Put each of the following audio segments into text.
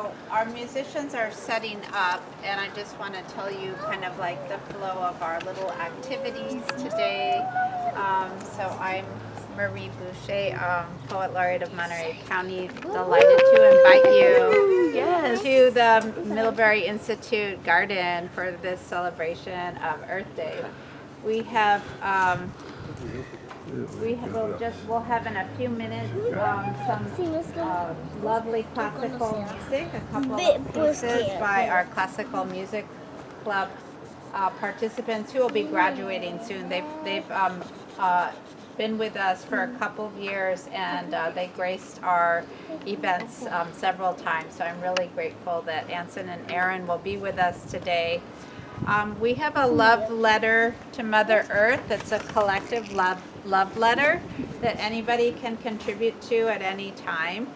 So our musicians are setting up, and I just want to tell you kind of like the flow of our little activities today. So I'm Marie Boucher, Poet Laureate of Monterey County. Delighted to invite you to the Middlebury Institute Garden for this celebration of Earth Day. We'll have in a few minutes some lovely classical music, a couple of pieces by our classical music club participants who will be graduating soon. They've been with us for a couple of years, and they graced our events several times. So I'm really grateful that Anson and Aaron will be with us today. We have a love letter to Mother Earth. It's a collective love letter that anybody can contribute to at any time.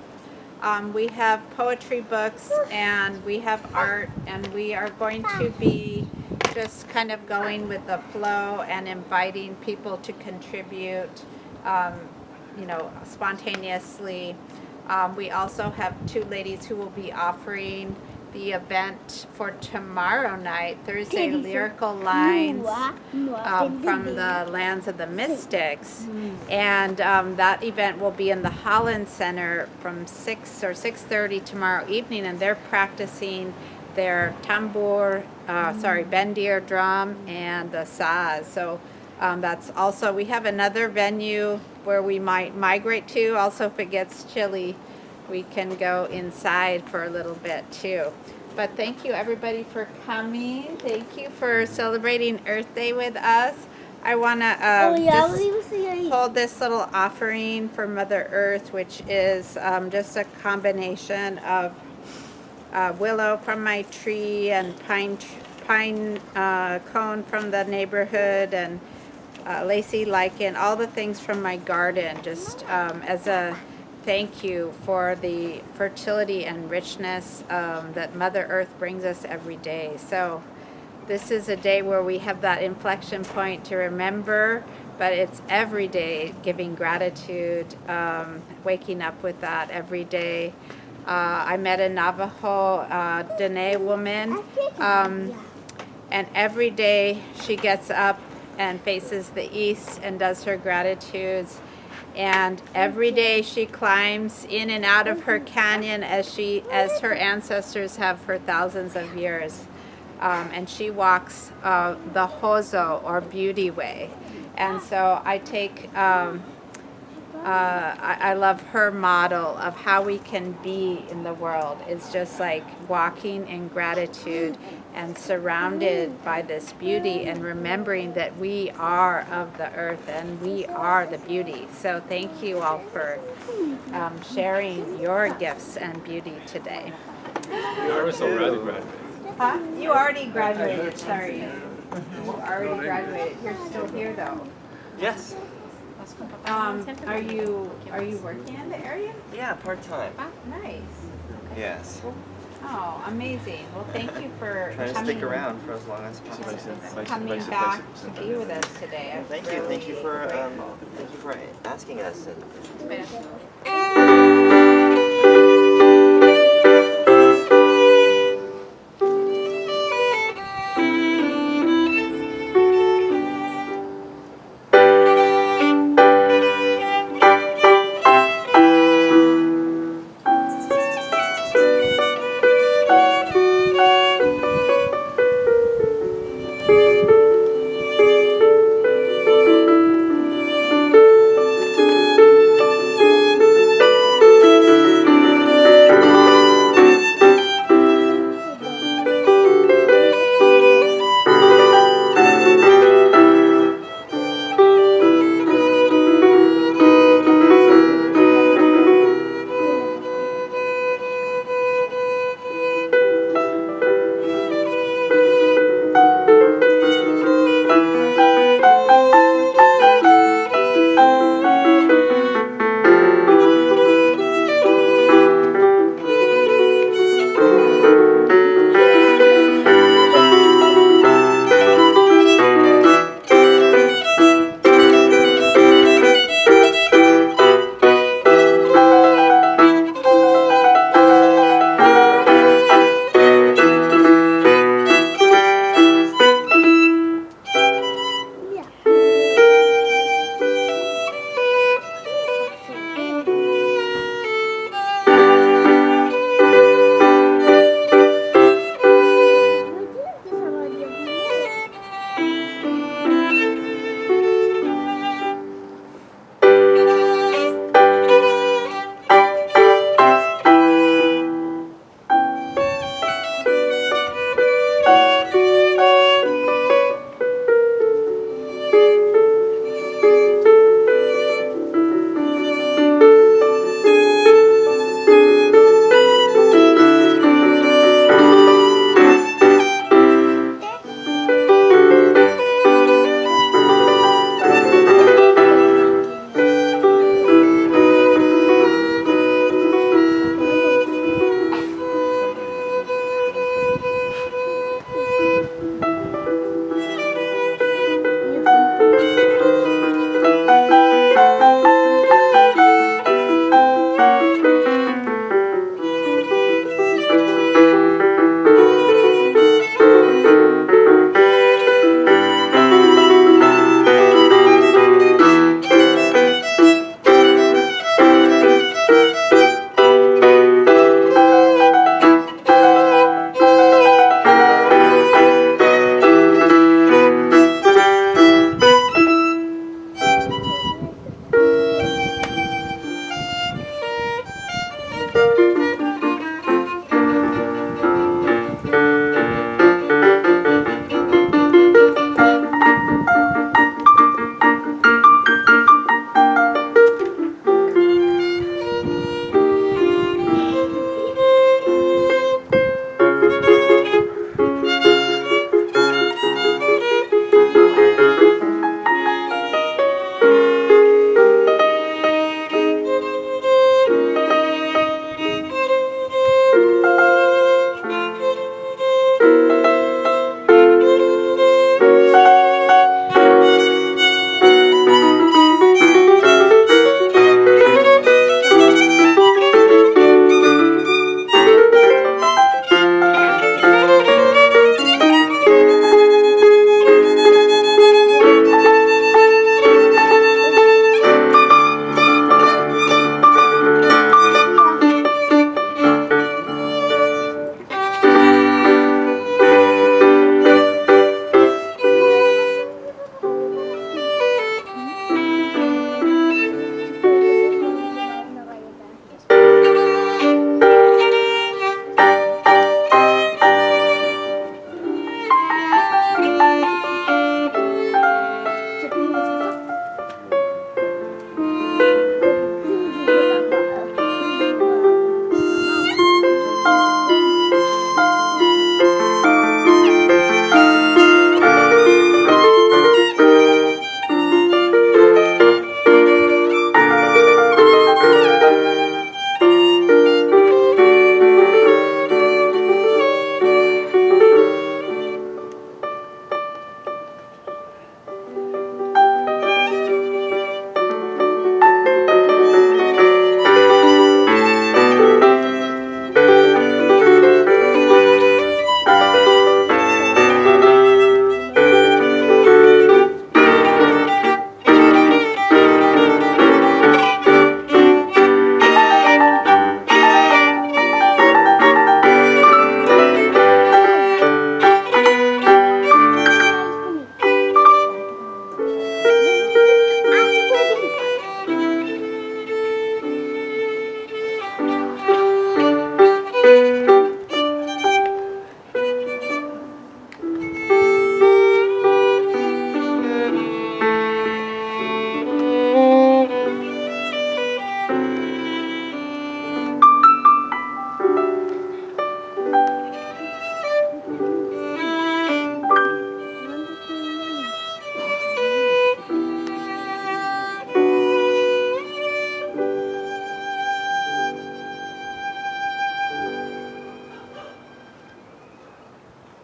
We have poetry books, and we have art, and we are going to be just kind of going with the flow and inviting people to contribute, spontaneously. We also have two ladies who will be offering the event for tomorrow night, Thursday, Lyrical Lines from the Lands of the Mystics. And that event will be in the Holland Center from 6 or 6:30 tomorrow evening, and they're practicing their tambour, bendir drum, and the saz. So that's also, we have another venue where we might migrate to. Also, if it gets chilly, we can go inside for a little bit too. But thank you everybody for coming. Thank you for celebrating Earth Day with us. I want to just hold this little offering for Mother Earth, which is just a combination of willow from my tree and pine cone from the neighborhood, and lacy lichen, all the things from my garden, just as a thank you for the fertility and richness that Mother Earth brings us every day. So this is a day where we have that inflection point to remember, but it's every day giving gratitude, waking up with that every day. I met a Navajo Dene woman, and every day she gets up and faces the east and does her gratitudes. And every day she climbs in and out of her canyon as her ancestors have for thousands of years. And she walks the Hozo, or beauty way. And so I take, I love her model of how we can be in the world. It's just like walking in gratitude and surrounded by this beauty, and remembering that we are of the earth and we are the beauty. So thank you all for sharing your gifts and beauty today. You were so ready to graduate. Huh? You already graduated, sorry. You already graduated. You're still here though. Yes. Are you working in the area? Yeah, part-time. Oh, nice. Yes. Oh, amazing. Well, thank you for Trying to stick around for as long as possible. coming back to be with us today. Thank you. Thank you for asking us.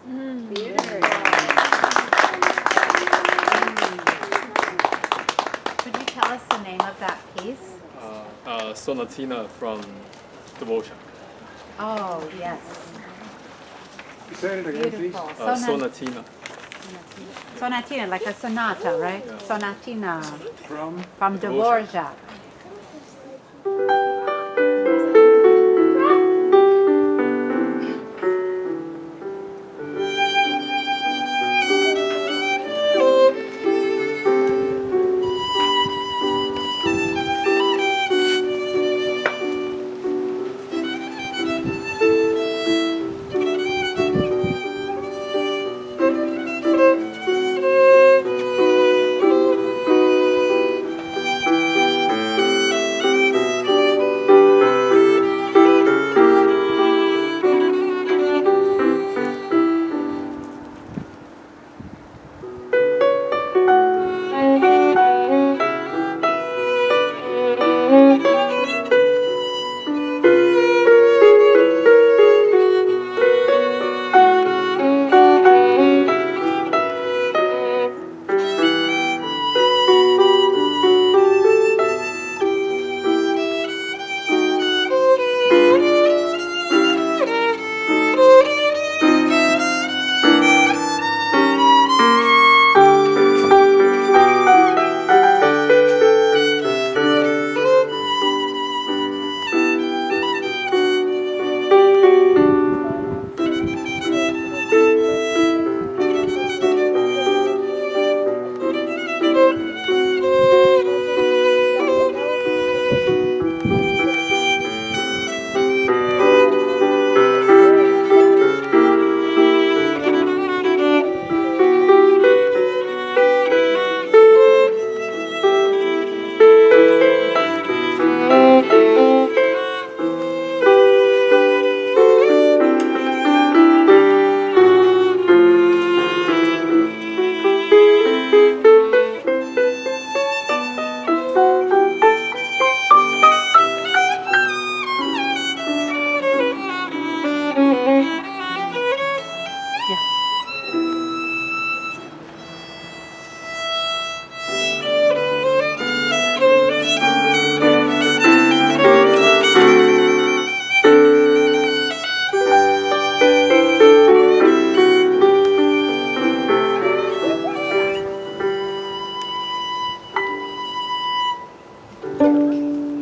Beautiful. Could you tell us the name of that piece? Sonatina from Devotion. Oh, yes. Say it again, please. Beautiful. Sonatina. Sonatina, like a sonata, right? Sonatina from Dvorak. Dvorak.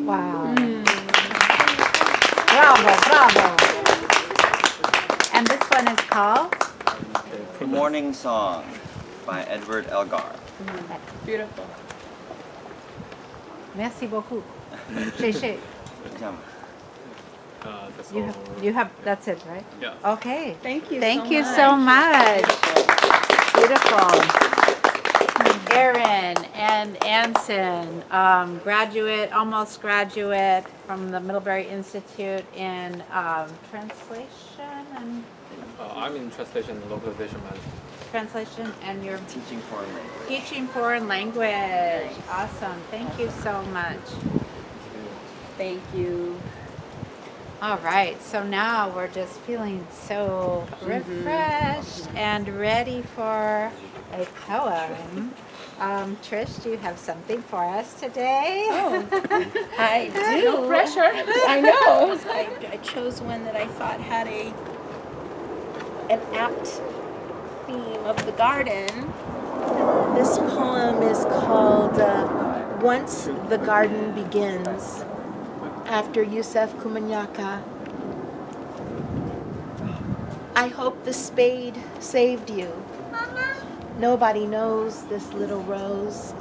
Wow. Bravo, bravo. And this one is called? Morning Song by Edward Elgar. Beautiful. Merci beaucoup. Chez. That's You all. have, you have, that's it, right? Yeah. Okay. Thank you. Thank so you much. so much. Beautiful. Erin and Anson, graduate, almost graduate from the Middlebury Institute in translation and I'm in translation and localization management. translation, and you're Teaching foreign language. teaching foreign language. Awesome. Thank you so much. Thank you. All right, so now we're just feeling so refreshed and ready for a poem. Trish, do you have something for us today? Oh, I do. No pressure. I know. I chose one that I thought had an apt theme of the garden. This poem is called Once the Garden Begins, after Yusef Kumanyaka. I hope the spade saved you. Nobody knows this little rose.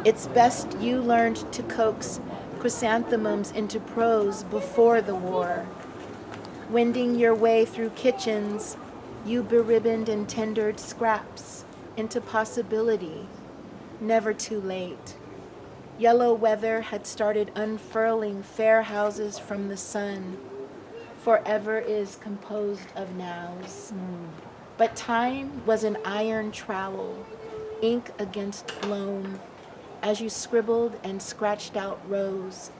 It's best you learned to coax chrysanthemums into prose before the war. Wending your way through kitchens, you beribboned and tendered scraps into possibility, never too late. Yellow weather had started unfurling fair houses from the sun. Forever is composed of nows. But time was an iron trowel, ink against loam, as you scribbled and scratched out rows.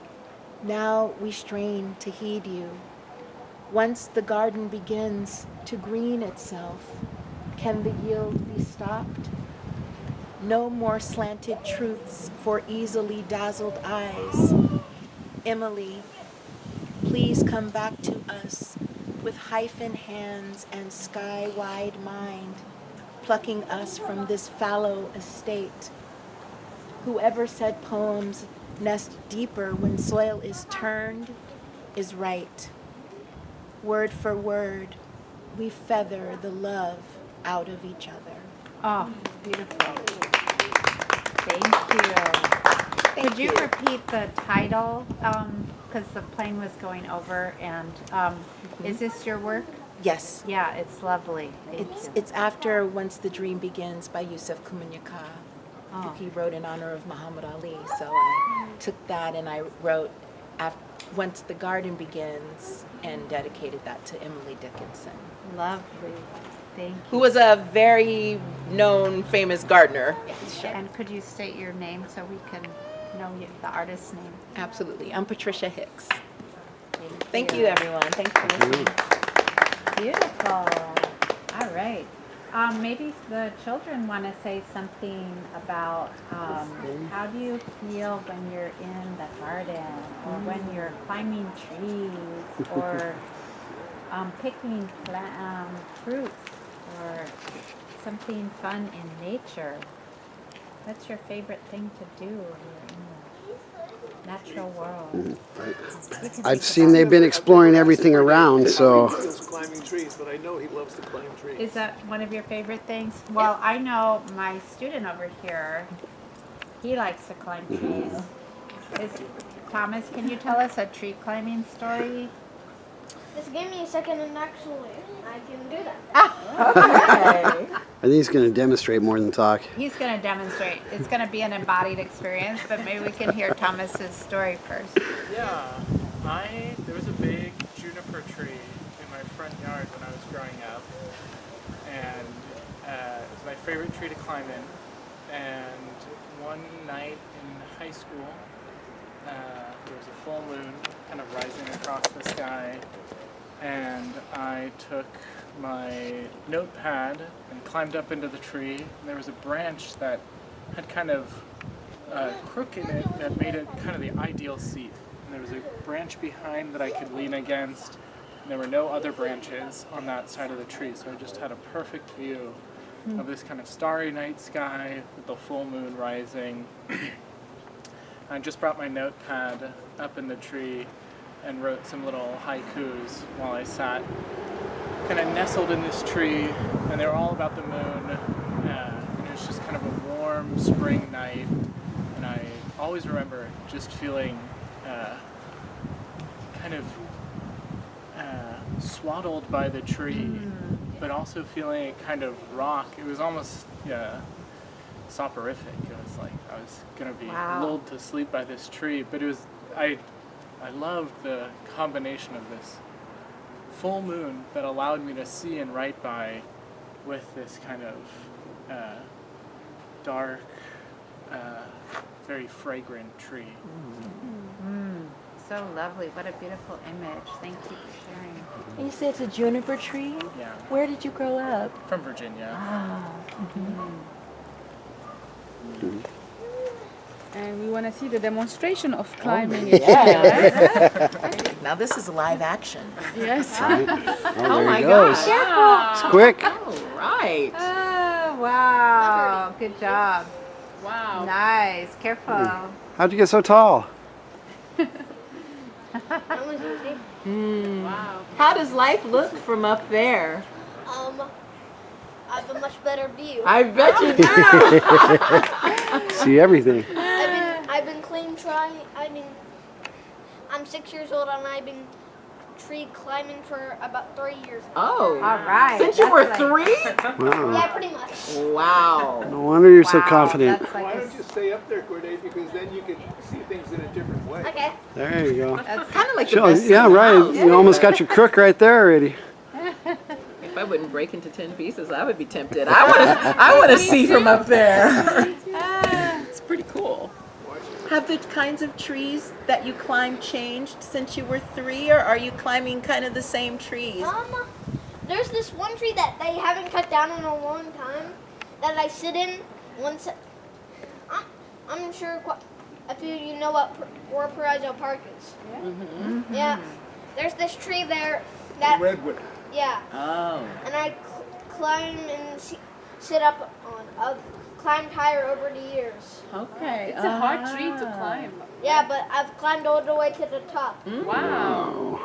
Now we strain to heed you. Once the garden begins to green itself, can the yield be stopped? No more slanted truths for easily dazzled eyes. Emily, please come back to us with hyphen hands and sky-wide mind, plucking us from this fallow estate. Whoever said poems nest deeper when soil is turned is right. Word for word, we feather the love out of each other. Oh, beautiful. Thank you. Could you repeat the title? Because the plane was going over, and is this your work? Yes. Yeah, it's lovely. Thank you. It's after Once the Dream Begins by Yusuf Kumunyaka. Oh. He wrote in honor of Muhammad Ali. So I took that and I wrote Once the Garden Begins and dedicated that to Emily Dickinson. Lovely. Thank you. Who was a very known, famous gardener. And could you state your name so we can know the artist's name? Absolutely. I'm Patricia Hicks. Thank Thank you, everyone. Thanks for listening. Beautiful. All right. Maybe the children want to say something about how do you feel when you're in the garden, or when you're climbing trees, or picking fruits, or something fun in nature. What's your favorite thing to do when you're in the natural world? I've seen they've been exploring everything around, so He loves climbing trees, but I know he loves to climb trees. Is that one of your favorite things? Well, I know my student over here, he likes to climb trees. Thomas, can you tell us a tree climbing story? Just give me a second and actually I can do that. Okay. I think he's going to demonstrate more than talk. He's going to demonstrate. It's going to be an embodied experience, but maybe we can hear Thomas's story first. Yeah, there was a big juniper tree in my front yard when I was growing up, and it was my favorite tree to climb in. And one night in high school, there was a full moon kind of rising across the sky, and I took my notepad and climbed up into the tree, and there was a branch that had kind of a crook in it that made it kind of the ideal seat. And there was a branch behind that I could lean against, and there were no other branches on that side of the tree, so I just had a perfect view of this kind of starry night sky with the full moon rising. I just brought my notepad up in the tree and wrote some little haikus while I sat kind of nestled in this tree, and they were all about the moon, and it was just kind of a warm spring night, and I always remember just feeling kind of swaddled by the tree, but also feeling it kind of rock. It was almost soporific. It was like I was gonna be lulled to sleep by this tree, but it was I loved the combination of this full moon that allowed me to see and write by with this kind of dark, very fragrant tree. So lovely. What a beautiful image. Thank you for sharing. And you said it's a juniper tree? Yeah. Where did you grow up? From Virginia. And we want to see the demonstration of climbing. Now this is live action. Yes. Oh, there my he goes. It's quick. All right. Oh, wow. Good job. Wow. Nice. Careful. How'd you get so tall? That was easy. Wow. How does life look from up there? I have a much better view. I bet you do. See everything. I've been I'm 6 years old and I've been tree climbing for about 3 years. Oh. All right. Since you were That's 3? Wow. Yeah, pretty much. Wow. No wonder you're so Wow, confident. that's like Why a- don't you stay up there, Corday, because then you can see things in a different way. Okay. There you go. Kind of like the Sure, best yeah, in the right. house. You almost got your crook right there already. If I wouldn't break into 10 pieces, I would be tempted. I want to see from up there. It's pretty cool. Have the kinds of trees that you climb changed since you were 3, or are you climbing kind of the same trees? There's this one tree that they haven't cut down in a long time that I sit in once. I'm sure if you know where Paraiso Park is. Yeah. There's this tree there that. Redwood. Yeah. Oh. And I climb and sit up on. I've climbed higher over the years. Okay. It's a hard tree to climb. Yeah, but I've climbed all the way to the top. Wow.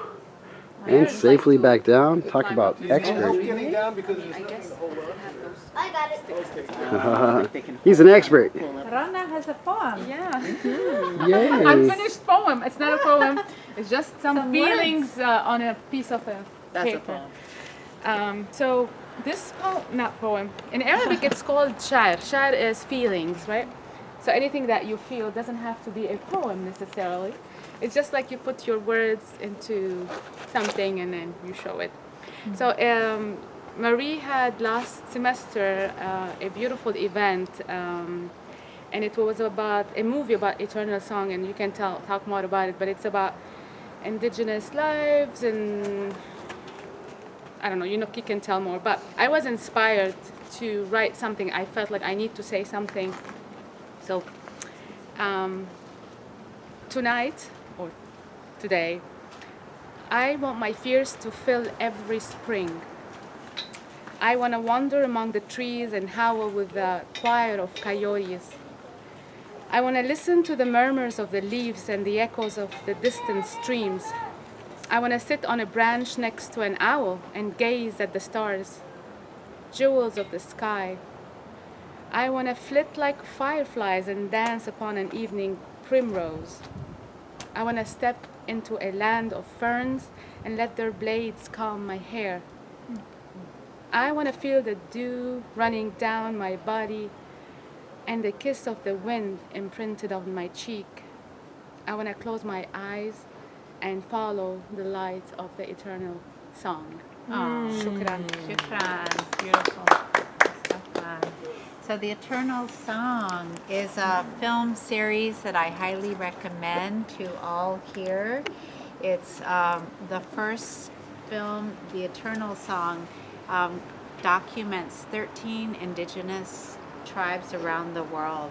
And safely back down. Talk about Do you need help expert. getting down because there's nothing to hold on? I got it. He's an expert. Rana has a poem. Yeah. Yay. Unfinished poem. It's not a poem. It's just some feelings on a piece of That's a paper. poem. So this poem, not poem. In Arabic, it's called shar. Shar is feelings, right? So anything that you feel doesn't have to be a poem necessarily. It's just like you put your words into something and then you show it. So Marie had last semester a beautiful event, and it was about a movie about Eternal Song, and you can talk more about it, but it's about indigenous lives, and I don't know, you can tell more, but I was inspired to write something. I felt like I need to say something. So tonight, or today, I want my fears to fill every spring. I want to wander among the trees and howl with the choir of coyotes. I want to listen to the murmurs of the leaves and the echoes of the distant streams. I want to sit on a branch next to an owl and gaze at the stars, jewels of the sky. I want to flit like fireflies and dance upon an evening primrose. I want to step into a land of ferns and let their blades comb my hair. I want to feel the dew running down my body and the kiss of the wind imprinted on my cheek. I want to close my eyes and follow the light of the eternal song. Shukran. Shukran. Beautiful. So fun. So The Eternal Song is a film series that I highly recommend to all here. It's the first film, The Eternal Song, documents 13 indigenous tribes around the world.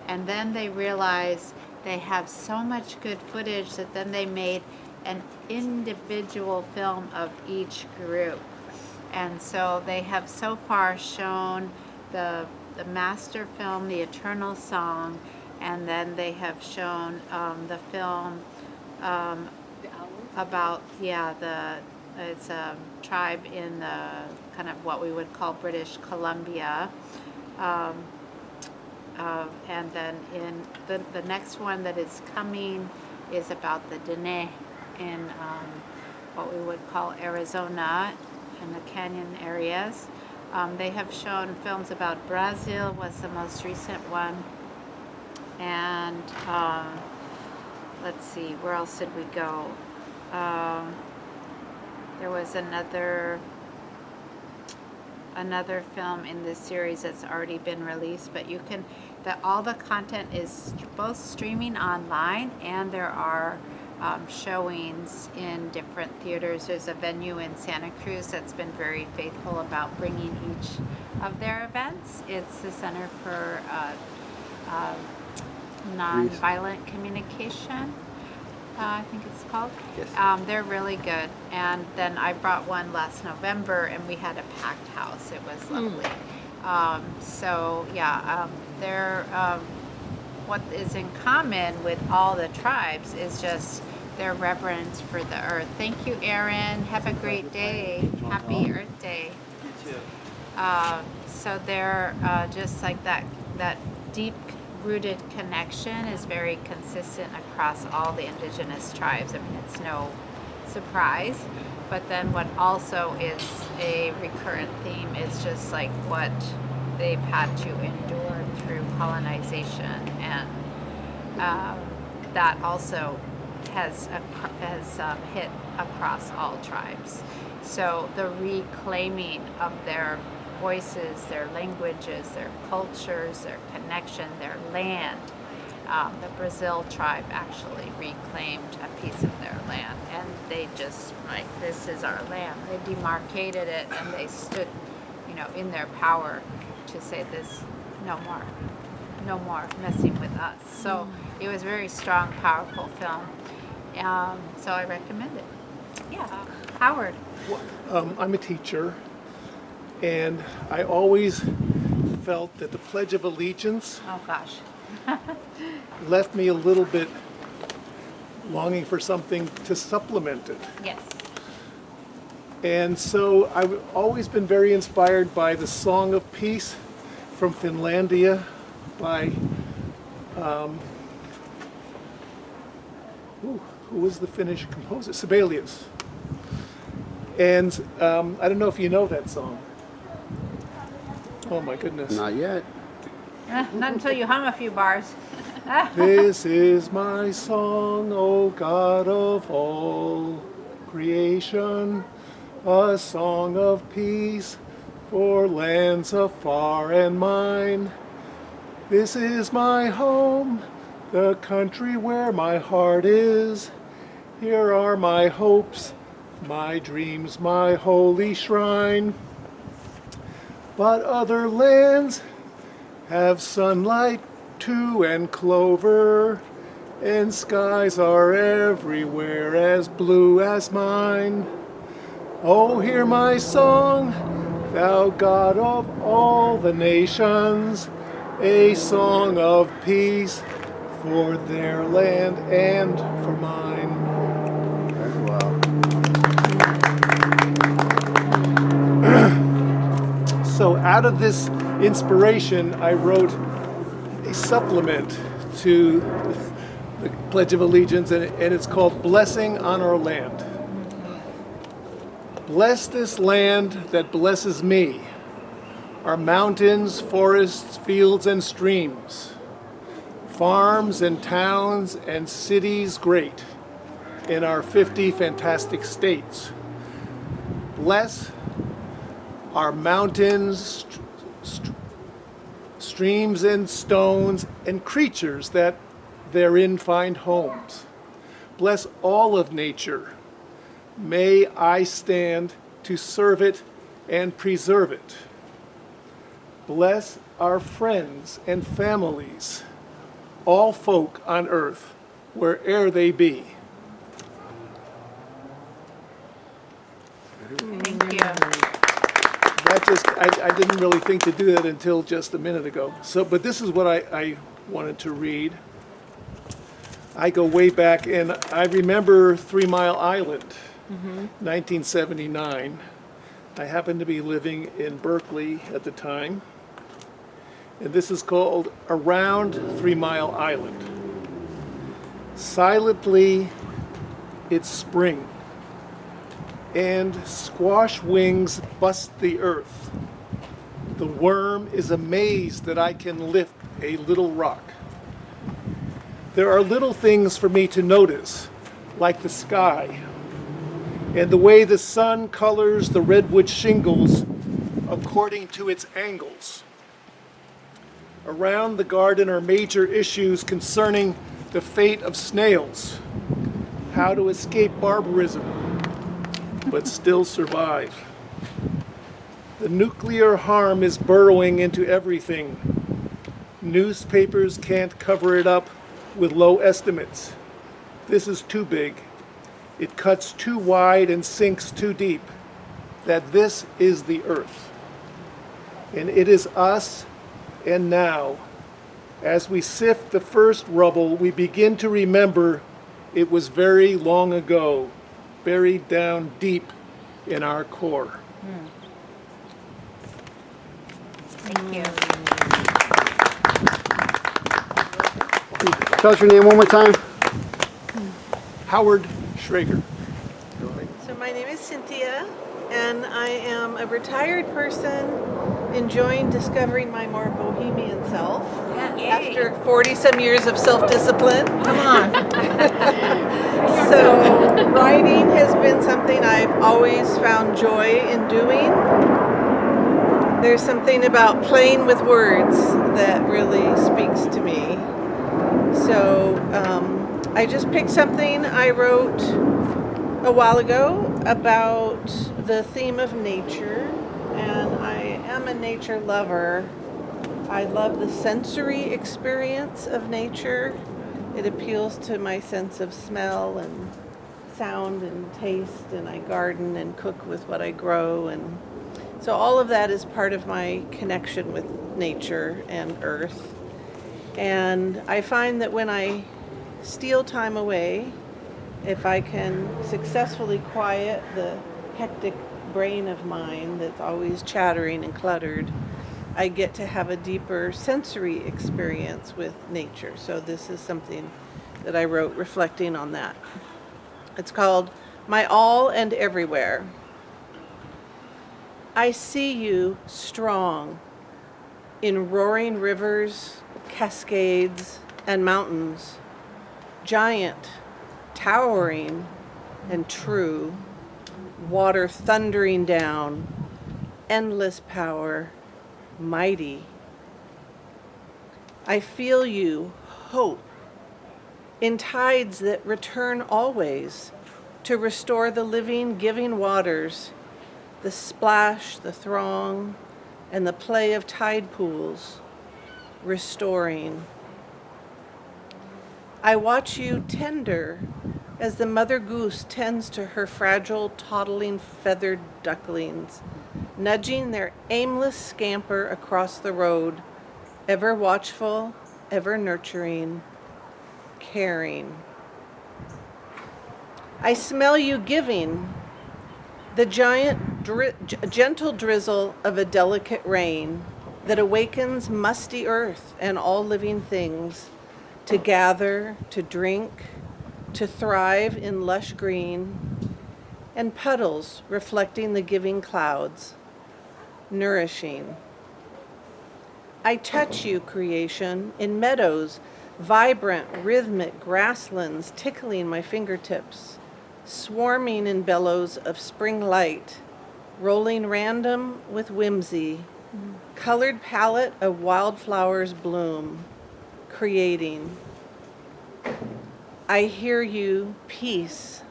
And then they realized they have so much good footage that then they made an individual film of each group. And so they have so far shown the master film, The Eternal Song, and then they have shown the film about, it's a tribe in the kind of what we would call British Columbia. And then in the next one that is coming is about the Dene in what we would call Arizona in the canyon areas. They have shown films about Brazil was the most recent one. And let's see, where else did we go? There was another film in this series that's already been released, but you can, all the content is both streaming online and there are showings in different theaters. There's a venue in Santa Cruz that's been very faithful about bringing each of their events. It's the Center for Nonviolent Communication, I think it's called. Yes. They're really good. And then I brought one last November and we had a packed house. It was lovely. They're what is in common with all the tribes is just their reverence for the earth. Thank you, Erin. Have a great day. Happy Earth Day. You too. So they're just like that deep-rooted connection is very consistent across all the indigenous tribes. I mean, it's no surprise. But then what also is a recurrent theme is just like what they've had to endure through colonization, and that also has hit across all tribes. So the reclaiming of their voices, their languages, their cultures, their connection, their land, the Brazil tribe actually reclaimed a piece of their land, and they just, like, this is our land. They demarcated it, and they stood, you know, in their power to say this, no more messing with us. So it was a very strong, powerful film. So I recommend it. Yeah. Howard. I'm a teacher, and I always felt that the Pledge of Allegiance Oh gosh. left me a little bit longing for something to supplement it. Yes. And so I've always been very inspired by the Song of Peace from Finlandia by, who was the Finnish composer? Sibelius. And I don't know if you know that song. Oh my goodness. Not yet. Not until you hum a few bars. This is my song, O God of all creation, a song of peace for lands afar and mine. This is my home, the country where my heart is. Here are my hopes, my dreams, my holy shrine. But other lands have sunlight too and clover, and skies are everywhere as blue as mine. Oh, hear my song, thou God of all the nations, a song of peace for their land and for mine. Very well. So out of this inspiration, I wrote a supplement to the Pledge of Allegiance, and it's called Blessing on Our Land. Bless this land that blesses me, our mountains, forests, fields, and streams, farms and towns and cities great in our 50 fantastic states. Bless our mountains, streams and stones, and creatures that therein find homes. Bless all of nature. May I stand to serve it and preserve it. Bless our friends and families, all folk on earth, where'er they be. Thank you. That just, I didn't really think to do that until just a minute ago. So, but this is what I wanted to read. I go way back, and I remember 3 Mile Island, 1979. I happened to be living in Berkeley at the time. And this is called Around 3 Mile Island. Silently, it's spring, and squash wings bust the earth. The worm is amazed that I can lift a little rock. There are little things for me to notice, like the sky, and the way the sun colors the redwood shingles according to its angles. Around the garden are major issues concerning the fate of snails, how to escape barbarism, but still survive. The nuclear harm is burrowing into everything. Newspapers can't cover it up with low estimates. This is too big. It cuts too wide and sinks too deep. That this is the earth. And it is us, and now, as we sift the first rubble, we begin to remember it was very long ago, buried down deep in our core. Thank you. Tell us your name one more time. Howard Schrager. So my name is Cynthia, and I am a retired person enjoying discovering my more bohemian self after 40-some years of self-discipline. Come on. So writing has been something I've always found joy in doing. There's something about playing with words that really speaks to me. So I just picked something I wrote a while ago about the theme of nature, and I am a nature lover. I love the sensory experience of nature. It appeals to my sense of smell and sound and taste, and I garden and cook with what I grow, and so all of that is part of my connection with nature and earth. And I find that when I steal time away, if I can successfully quiet the hectic brain of mine that's always chattering and cluttered, I get to have a deeper sensory experience with nature. So this is something that I wrote reflecting on that. It's called My All and Everywhere. I see you strong in roaring rivers, cascades, and mountains, giant, towering, and true, water thundering down, endless power, mighty. I feel you, hope, in tides that return always to restore the living, giving waters, the splash, the throng, and the play of tide pools, restoring. I watch you tender as the mother goose tends to her fragile, toddling, feathered ducklings, nudging their aimless scamper across the road, ever watchful, ever nurturing, caring. I smell you giving, the giant, gentle drizzle of a delicate rain that awakens musty earth and all living things to gather, to drink, to thrive in lush green, and puddles reflecting the giving clouds, nourishing. I touch you, creation, in meadows, vibrant, rhythmic grasslands tickling my fingertips, swarming in bellows of spring light, rolling random with whimsy, colored palette of wildflowers bloom, creating. I hear you, peace,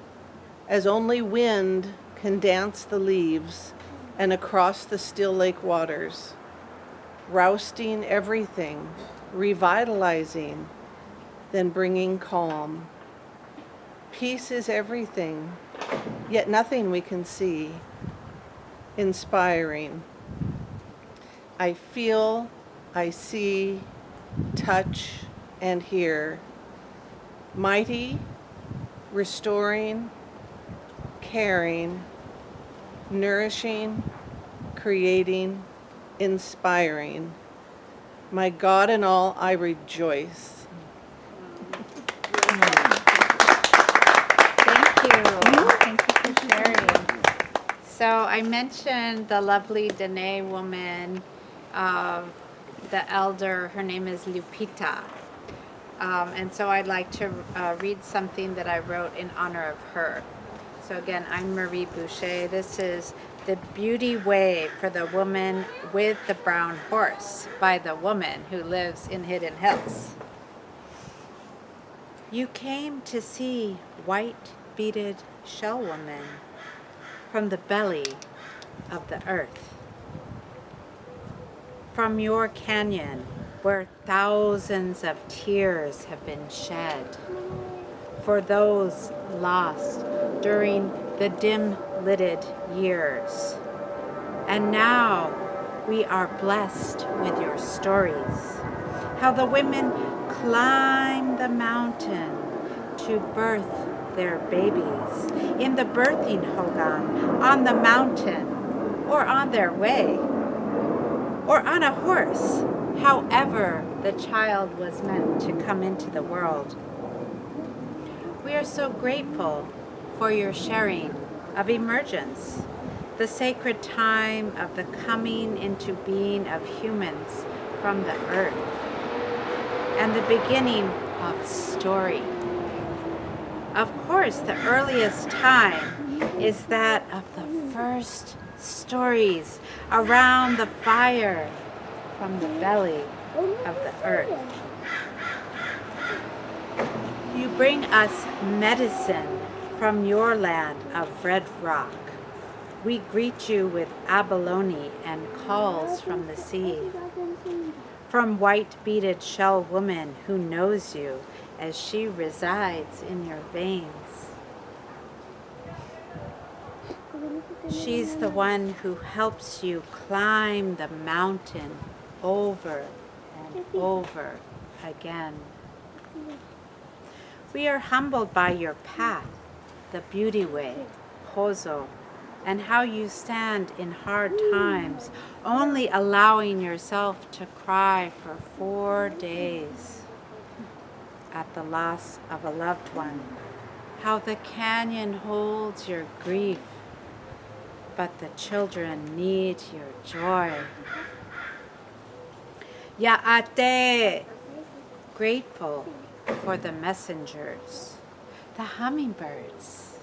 as only wind can dance the leaves and across the still lake waters, rousting everything, revitalizing, then bringing calm. Peace is everything, yet nothing we can see, inspiring. I feel, I see, touch, and hear. Mighty, restoring, caring, nourishing, creating, inspiring. My God in all, I rejoice. Thank you. Thank you for sharing. So I mentioned the lovely Dene woman, the elder, her name is Lupita. And so I'd like to read something that I wrote in honor of her. So again, I'm Marie Boucher. This is The Beauty Way for the Woman with the Brown Horse by the woman who lives in Hidden Hills. You came to see white beaded shell woman from the belly of the earth. From your canyon where thousands of tears have been shed for those lost during the dim-lidded years. And now we are blessed with your stories, how the women climb the mountain to birth their babies in the birthing hogan on the mountain or on their way or on a horse, however the child was meant to come into the world. We are so grateful for your sharing of emergence, the sacred time of the coming into being of humans from the earth, and the beginning of story. Of course, the earliest time is that of the first stories around the fire from the belly of the earth. bring us medicine from your land of red rock. We greet you with abalone and calls from the sea. From white beaded shell woman who knows you as she resides in your veins. She's the one who helps you climb the mountain over and over again. We are humbled by your path, the beauty way, Hozo, and how you stand in hard times, only allowing yourself to cry for 4 days at the loss of a loved one. How the canyon holds your grief, but the children need your joy. Ya'ate, grateful for the messengers, the hummingbirds,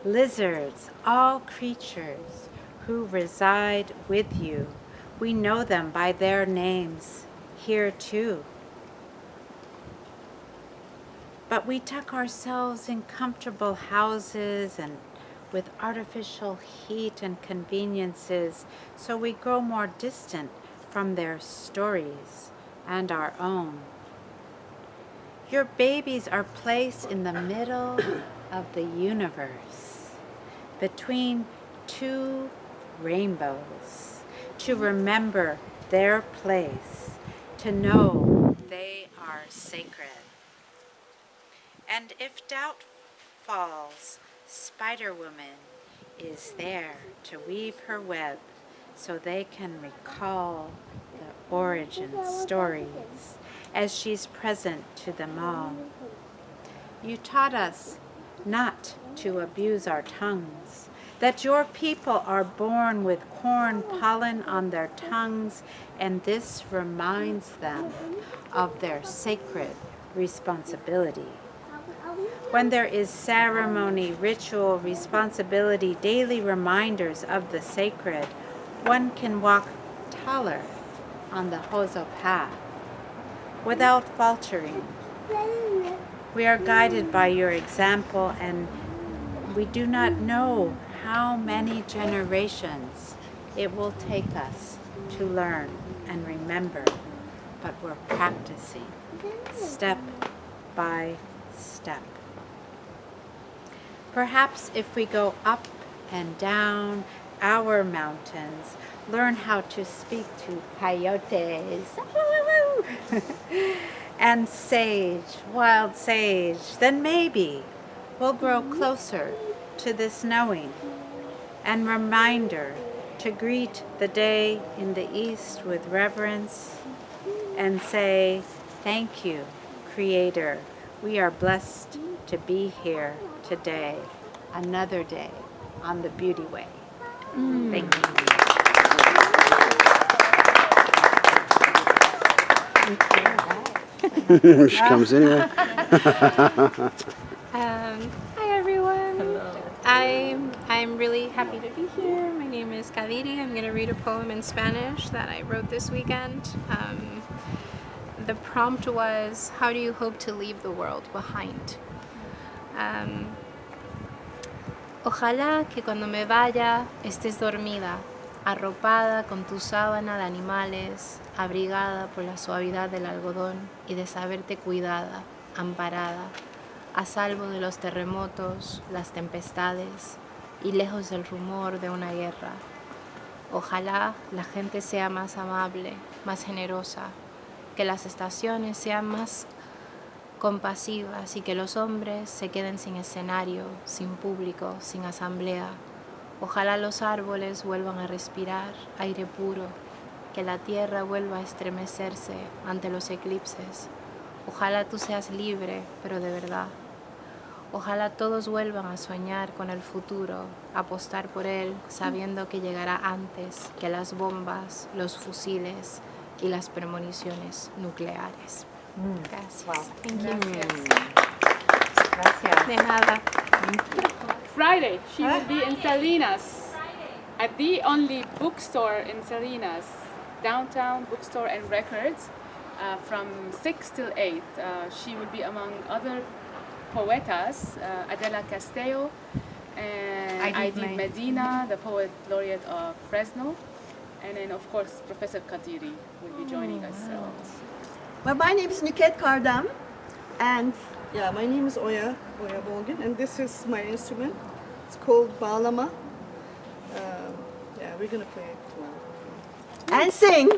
lizards, all creatures who reside with you. We know them by their names here too. But we tuck ourselves in comfortable houses and with artificial heat and conveniences, so we grow more distant from their stories and our own. Your babies are placed in the middle of the universe, between two rainbows, to remember their place, to know they are sacred. And if doubt falls, Spider-Woman is there to weave her web so they can recall the origin stories as she's present to them all. You taught us not to abuse our tongues, that your people are born with corn pollen on their tongues, and this reminds them of their sacred responsibility. When there is ceremony, ritual, responsibility, daily reminders of the sacred, one can walk taller on the Hozo path without faltering. We are guided by your example, and we do not know how many generations it will take us to learn and remember, but we're practicing step by step. Perhaps if we go up and down our mountains, learn how to speak to coyotes and sage, wild sage, then maybe we'll grow closer to this knowing and reminder to greet the day in the east with reverence and say, thank you, Creator. We are blessed to be here today, another day on the beauty way. Thank you. She comes anyway. Hi everyone. Hello. I'm really happy to be here. My name is Kaviri. I'm going to read a poem in Spanish that I wrote this weekend. The prompt was, how do you hope to leave the world behind? Ojalá que cuando me vaya estés dormida, arropada con tu sábana de animales, abrigada por la suavidad del algodón y de saberte cuidada, amparada, a salvo de los terremotos, las tempestades y lejos del rumor de una guerra. Ojalá la gente sea más amable, más generosa, que las estaciones sean más compasivas y que los hombres se queden sin escenario, sin público, sin asamblea. Ojalá los árboles vuelvan a respirar aire puro, que la tierra vuelva a estremecerse ante los eclipses. Ojalá tú seas libre, pero de verdad. Ojalá todos vuelvan a soñar con el futuro, apostar por él, sabiendo que llegará antes que las bombas, los fusiles y las premoniciones nucleares. Gracias. Wow. Thank you. Gracias. De nada. Friday, she will be in Salinas, at the only bookstore in Salinas, downtown bookstore and records, from 6 till 8. She will be among other poetas, Adela Castillo, and Aidid Medina, the poet laureate of Fresno, and then of course Professor Kadiri will be joining us. So. Well, my name is Nüket Kardam, and yeah, my name is Oya Bolgin, and this is my instrument. It's called Bağlama. Yeah, we're gonna play it tomorrow. And sing.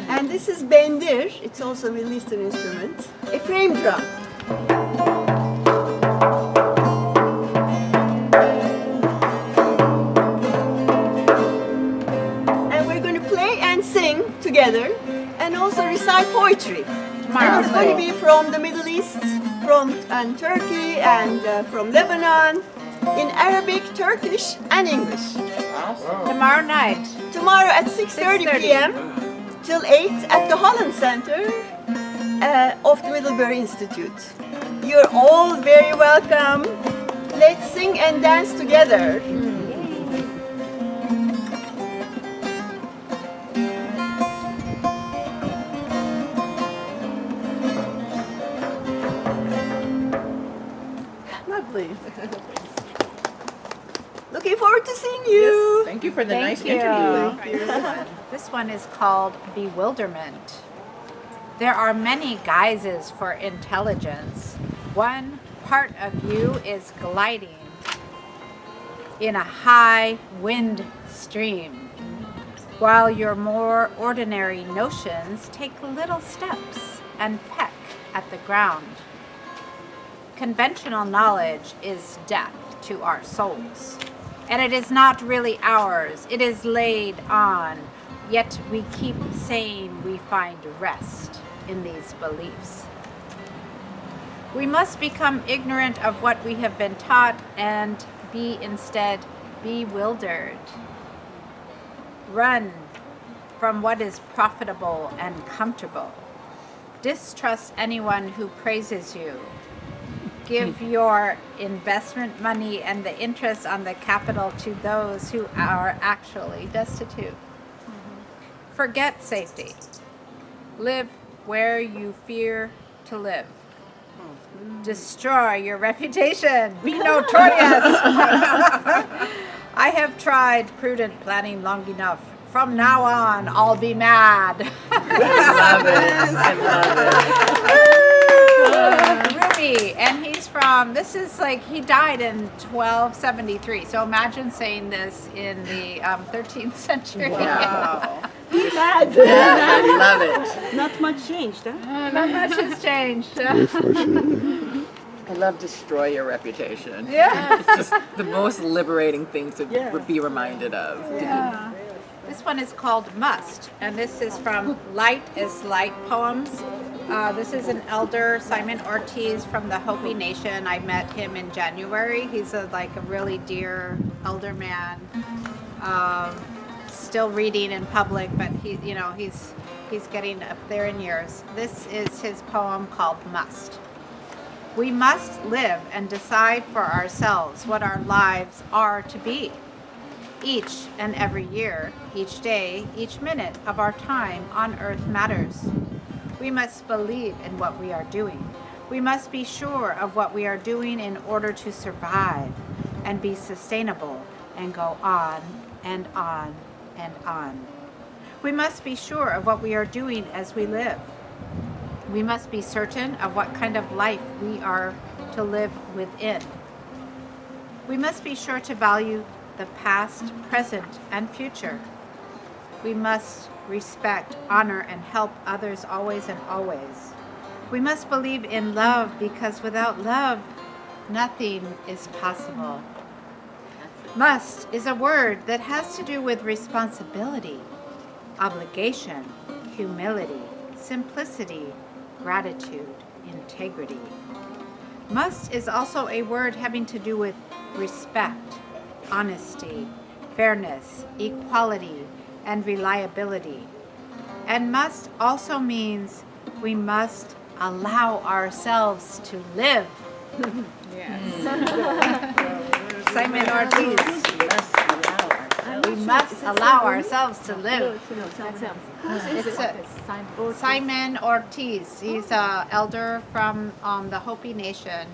And this is bendir. It's also a Middle Eastern instrument. A frame drum. And we're going to play and sing together, and also recite poetry. And it's going to be from the Middle East, from Turkey, and from Lebanon, in Arabic, Turkish, and English. Tomorrow night. Tomorrow at 6:30 p.m. till 8 at the Holland Center of the Middlebury Institute. You're all very welcome. Let's sing and dance together. Lovely. Looking forward to seeing you. Yes, thank you for the Thank nice you. interview. This one is called Bewilderment. There are many guises for intelligence. One part of you is gliding in a high wind stream, while your more ordinary notions take little steps and peck at the ground. Conventional knowledge is death to our souls, and it is not really ours. It is laid on, yet we keep saying we find rest in these beliefs. We must become ignorant of what we have been taught and be instead bewildered. Run from what is profitable and comfortable. Distrust anyone who praises you. Give your investment money and the interest on the capital to those who are actually destitute. Forget safety. Live where you fear to live. Destroy your reputation. Be notorious. I have tried prudent planning long enough. From now on, I'll be mad. I love it. Rumi, and he's from, this is like, he died in 1273. So imagine saying this in the 13th century. Wow. Be mad. I love it. Not much changed, huh? Not much has changed. Unfortunately. I love destroy your reputation. Yeah. It's just the most liberating thing to be reminded of. Yeah. This one is called Must, and this is from Light is Light Poems. This is an elder, Simon Ortiz from the Hopi Nation. I met him in January. He's a really dear elder man. Still reading in public, but he's getting up there in years. This is his poem called Must. We must live and decide for ourselves what our lives are to be. Each and every year, each day, each minute of our time on earth matters. We must believe in what we are doing. We must be sure of what we are doing in order to survive and be sustainable and go on and on and on. We must be sure of what we are doing as we live. We must be certain of what kind of life we are to live within. We must be sure to value the past, present, and future. We must respect, honor, and help others always and always. We must believe in love because without love, nothing is possible. Must is a word that has to do with responsibility, obligation, humility, simplicity, gratitude, integrity. Must is also a word having to do with respect, honesty, fairness, equality, and reliability. And must also means we must allow ourselves to live. Simon Ortiz. We must allow ourselves to live. It's Simon Ortiz. He's an elder from the Hopi Nation.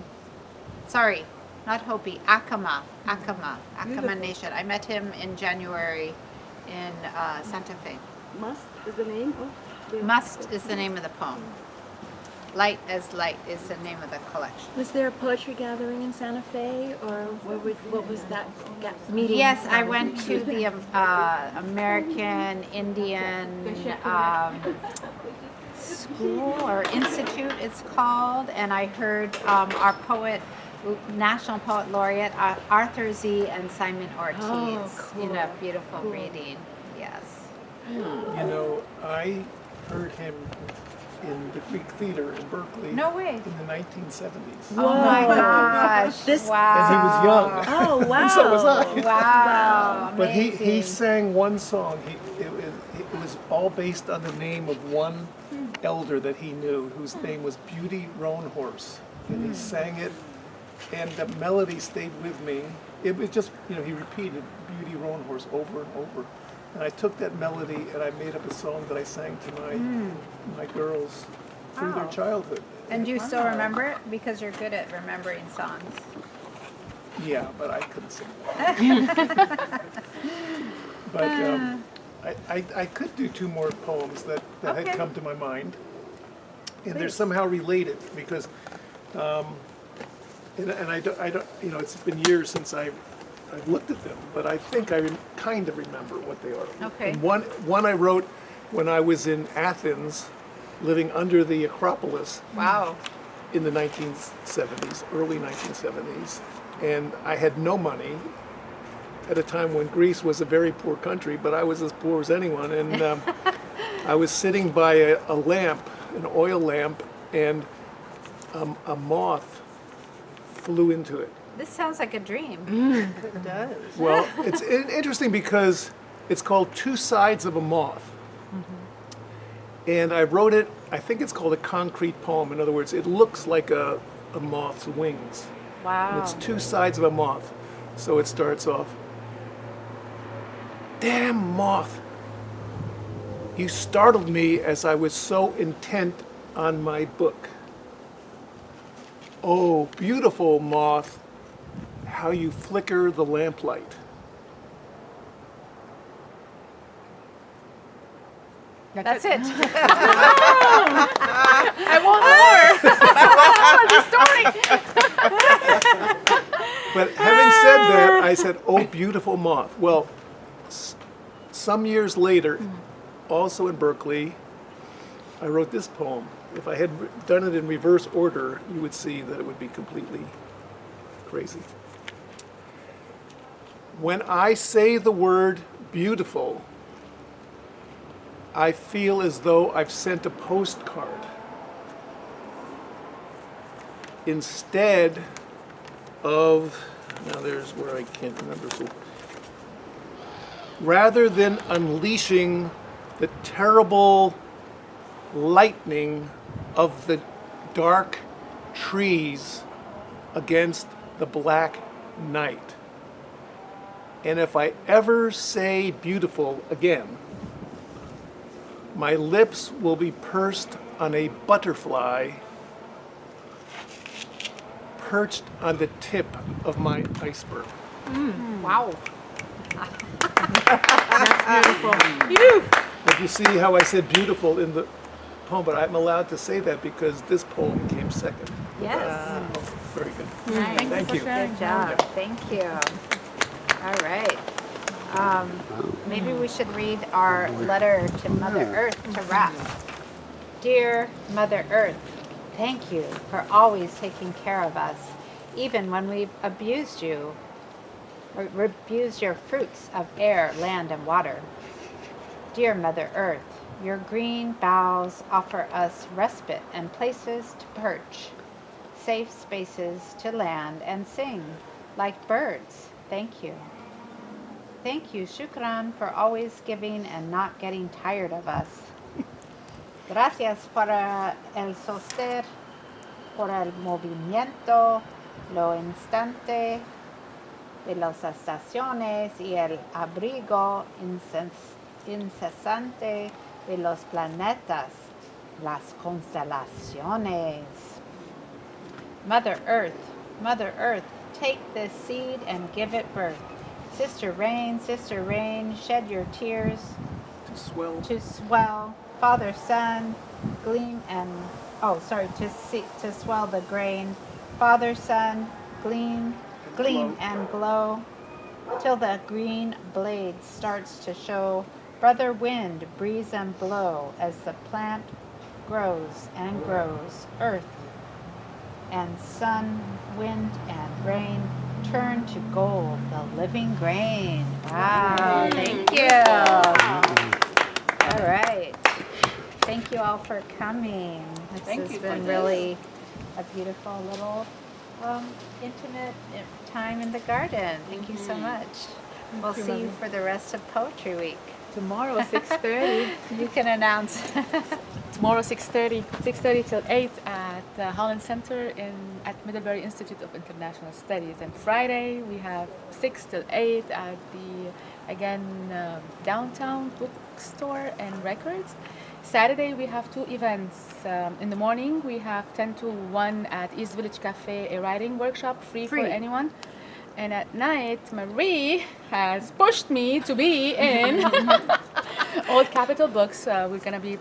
Sorry, not Hopi, Acoma Nation. I met him in January in Santa Fe. Must is the name of the Must is the name of the poem. Light as Light is the name of the collection. Was there a poetry gathering in Santa Fe, or what was that meeting? Yes, I went to the American Indian School or Institute, it's called, and I heard our poet, National Poet Laureate Arthur Z. and Simon Ortiz in a beautiful reading. Yes. You know, I heard him in the Greek Theater in Berkeley. No way. In the 1970s. Oh my gosh! Wow. And he was young. Oh wow! And so was I. Wow! But he sang one song. It was all based on the name of one elder that he knew, whose name was Beauty Roanhorse, and he sang it, and the melody stayed with me. It was just, he repeated Beauty Roanhorse over and over. And I took that melody and I made up a song that I sang to my girls through their childhood. And do you still remember it? Because you're good at remembering songs. Yeah, but I couldn't sing that. But I could do two more poems that had come to my mind. And they're somehow related because, and I don't, it's been years since I've looked at them, but I think I kind of remember what they are. Okay. And one I wrote when I was in Athens, living under the Acropolis. Wow. In the 1970s, early 1970s, and I had no money at a time when Greece was a very poor country, but I was as poor as anyone, and I was sitting by a lamp, an oil lamp, and a moth flew into it. This sounds like a dream. It does. Well, it's interesting because it's called Two Sides of a Moth. And I wrote it, I think it's called a concrete poem. In other words, it looks like a moth's wings. Wow. And it's two sides of a moth. So it starts off, "Damn moth, you startled me as I was so intent on my book. Oh, beautiful moth, how you flicker the lamplight." That's it. I want more. The story. But having said that, I said, "Oh, beautiful moth." Well, some years later, also in Berkeley, I wrote this poem. If I had done it in reverse order, you would see that it would be completely crazy. When I say the word beautiful, I feel as though I've sent a postcard. Instead of, now there's where I can't remember. So, rather than unleashing the terrible lightning of the dark trees against the black night. And if I ever say beautiful again, my lips will be pursed on a butterfly perched on the tip of my iceberg. Wow. That's beautiful. But you see how I said beautiful in the poem, but I'm allowed to say that because this poem came second. Yes. Very good. Nice. Thank you. Good job. Thank you. All right. Maybe we should read our letter to Mother Earth to wrap. Dear Mother Earth, thank you for always taking care of us, even when we've abused you, or abused your fruits of air, land, and water. Dear Mother Earth, your green boughs offer us respite and places to perch, safe spaces to land and sing like birds. Thank you. Thank you, Shukran, for always giving and not getting tired of us. Gracias por el sostén, por el movimiento, lo instante de las estaciones y el abrigo incesante de los planetas, las constelaciones. Mother Earth, Mother Earth, take this seed and give it birth. Sister Rain, shed your tears to swell. Father Sun, gleam and to swell the grain. Father Sun, gleam and glow, till the green blade starts to show. Brother Wind, breeze and blow as the plant grows and grows. Earth and sun, wind and rain turn to gold, the living grain. Wow, thank you. All right. Thank you all for coming. This has been really a beautiful little intimate time in the garden. Thank you so much. We'll see you for the rest of Poetry Week. Tomorrow, 6:30. You can announce. Tomorrow, 6:30 till 8 at the Holland Center at Middlebury Institute of International Studies. And Friday, we have 6 till 8 at the, downtown bookstore and records. Saturday, we have 2 events. In the morning, we have 10 to 1 at East Village Cafe, a writing workshop, free for anyone. And at night, Marie has pushed me to be in Old Capitol Books. We're going to be,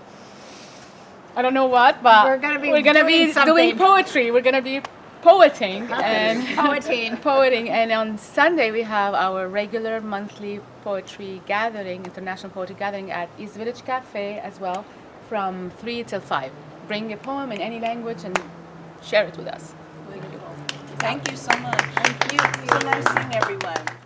I don't know what, but we're going to be doing poetry. We're going to be poeting and poeting. And on Sunday, we have our regular monthly poetry gathering, international poetry gathering at East Village Cafe as well, from 3 till 5. Bring a poem in any language and share it with us. Thank you so much. Thank you. So nice seeing everyone.